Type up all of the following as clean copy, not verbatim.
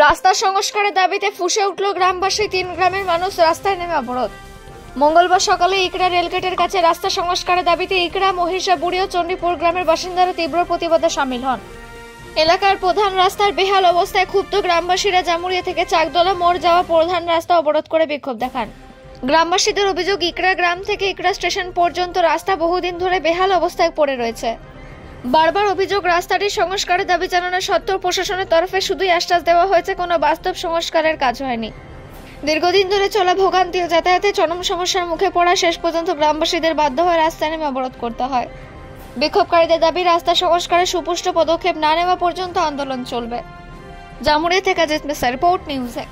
রাস্তা সংস্কারের দাবিতে ফুঁসে উঠল গ্রামবাসী। 3 গ্রামের মানুষ রাস্তায় নেমে অবরোধ। মঙ্গলবার সকালে ইকড়া রেলগেটের কাছে রাস্তা সংস্কারের দাবিতে ইকড়া, মহিষাবুড়ি ও চণ্ডীপুর গ্রামের বাসিন্দারা তীব্র প্রতিবাদে সামিল হন। এলাকার প্রধান রাস্তার বেহাল অবস্থায় ক্ষুব্ধ গ্রামবাসীরা জামুরিয়া থেকে চাকদলা মোড় যাওয়া প্রধান রাস্তা অবরোধ করে বিক্ষোভ দেখান। গ্রামবাসীদের অভিযোগ, ইকড়া গ্রাম থেকে ইকড়া স্টেশন পর্যন্ত রাস্তা বহুদিন ধরে বেহাল অবস্থায় পড়ে রয়েছে। বারবার অভিযোগ, রাস্তাটি সংস্কারের দাবি জানানো সত্ত্বেও প্রশাসনের তরফে শুধুই আশ্বাস দেওয়া হয়েছে, কোনো বাস্তব সংস্কারের কাজ হয়নি। দীর্ঘদিন ধরে চলা ভোগান্তি ও যাতায়াতে চরম সমস্যার মুখে পড়া শেষ পর্যন্ত গ্রামবাসীদের বাধ্য হয়ে রাস্তায় নেমে অবরোধ করতে হয়। বিক্ষোভকারীদের দাবি, রাস্তা সংস্কারের সুপুষ্ট পদক্ষেপ না নেওয়া পর্যন্ত আন্দোলন চলবে। জামুরিয়া থেকে জিত মিশ্রা, রিপোর্ট নিউজে।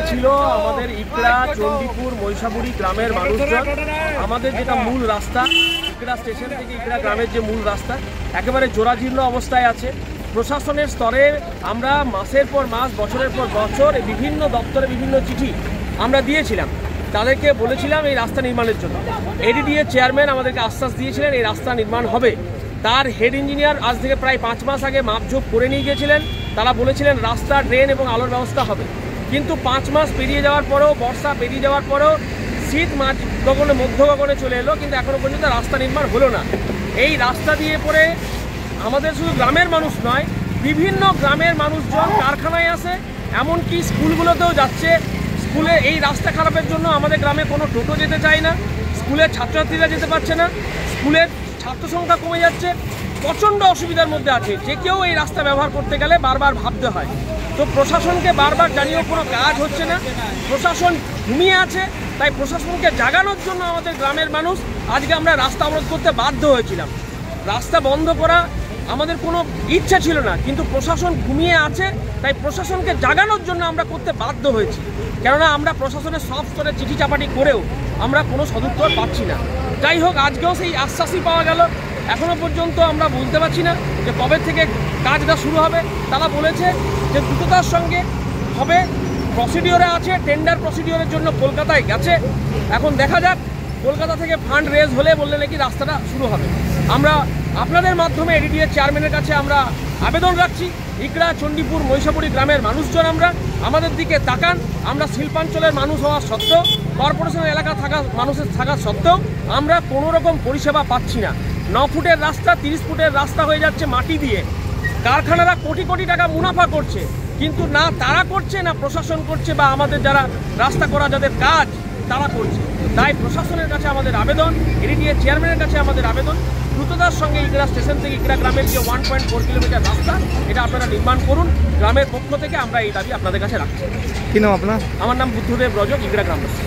ছিল আমাদের ইকড়া, চণ্ডীপুর, মহিষাবুড়ি গ্রামের মানুষজন। আমাদের যেটা মূল রাস্তা, ইকড়া স্টেশন থেকে ইকড়া গ্রামের যে মূল রাস্তা, একেবারে জোড়াজীর্ণ অবস্থায় আছে। প্রশাসনের স্তরে আমরা মাসের পর মাস, বছরের পর বছর বিভিন্ন দপ্তরে বিভিন্ন চিঠি আমরা দিয়েছিলাম। তাদেরকে বলেছিলাম এই রাস্তা নির্মাণের জন্য। এডিডিএ চেয়ারম্যান আমাদেরকে আশ্বাস দিয়েছিলেন এই রাস্তা নির্মাণ হবে। তার হেড ইঞ্জিনিয়ার আজ থেকে প্রায় 5 মাস আগে মাপঝোপ করে নিয়ে গিয়েছিলেন। তারা বলেছিলেন রাস্তা, ড্রেন এবং আলোর ব্যবস্থা হবে। কিন্তু 5 মাস পেরিয়ে যাওয়ার পরেও, বর্ষা পেরিয়ে যাওয়ার পরেও শীত মাঝ গগনে, মধ্য গগনে চলে এলো, কিন্তু এখনও পর্যন্ত রাস্তা নির্মাণ হলো না। এই রাস্তা দিয়ে পরে আমাদের শুধু গ্রামের মানুষ নয়, বিভিন্ন গ্রামের মানুষজন কারখানায় আসে, এমনকি স্কুলগুলোতেও যাচ্ছে। স্কুলে এই রাস্তা খারাপের জন্য আমাদের গ্রামে কোনো টোটো যেতে চায় না, স্কুলের ছাত্রছাত্রীরা যেতে পারছে না, স্কুলের ছাত্র সংখ্যা কমে যাচ্ছে। প্রচণ্ড অসুবিধার মধ্যে আছে। যে কেউ এই রাস্তা ব্যবহার করতে গেলে বারবার ভাবতে হয়। তো প্রশাসনকে বারবার জানিয়েও কোনো কাজ হচ্ছে না। প্রশাসন ঘুমিয়ে আছে। তাই প্রশাসনকে জাগানোর জন্য আমাদের গ্রামের মানুষ আজকে আমরা রাস্তা অবরোধ করতে বাধ্য হয়েছিলাম। রাস্তা বন্ধ করা আমাদের কোনো ইচ্ছা ছিল না, কিন্তু প্রশাসন ঘুমিয়ে আছে, তাই প্রশাসনকে জাগানোর জন্য আমরা করতে বাধ্য হয়েছি। কেননা আমরা প্রশাসনের সব স্তরে চিঠি চাপাটি করেও আমরা কোনো সদুত্তর পাচ্ছি না। যাই হোক, আজকেও সেই আশ্বাসই পাওয়া গেল। এখনও পর্যন্ত আমরা বলতে পারছি না যে কবে থেকে কাজটা শুরু হবে। তারা বলেছে যে দ্রুততার সঙ্গে হবে, প্রসিডিওরে আছে, টেন্ডার প্রসিডিওরের জন্য কলকাতায় গেছে। এখন দেখা যাক, কলকাতা থেকে ফান্ড রেজ হলে বললে নাকি রাস্তাটা শুরু হবে। আমরা আপনাদের মাধ্যমে এডিডিএ চেয়ারম্যানের কাছে আমরা আবেদন রাখছি, ইকড়া, চণ্ডীপুর, মহিষাবুড়ি গ্রামের মানুষজন আমাদের দিকে তাকান। আমরা শিল্পাঞ্চলের মানুষ হওয়া সত্ত্বেও, কর্পোরেশনের এলাকা মানুষের থাকা সত্ত্বেও আমরা কোনো রকম পরিষেবা পাচ্ছি না। 9 ফুটের রাস্তা 30 ফুটের রাস্তা হয়ে যাচ্ছে মাটি দিয়ে। কারখানারা কোটি কোটি টাকা মুনাফা করছে, কিন্তু না তারা করছে, না প্রশাসন করছে, বা আমাদের যারা রাস্তা করা যাদের কাজ তারা করছে। তাই প্রশাসনের কাছে আমাদের আবেদন, এডিডিএ চেয়ারম্যানের কাছে আমাদের আবেদন, দ্রুততার সঙ্গে ইকড়া স্টেশন থেকে ইকড়া গ্রামের যে 1.4 কিলোমিটার রাস্তা, এটা আপনারা নির্মাণ করুন। গ্রামের পক্ষ থেকে আমরা এই দাবি আপনাদের কাছে রাখছি। কি নাম আপনার? আমার নাম বুদ্ধদেব রজক, ইকড়া গ্রামবাসী।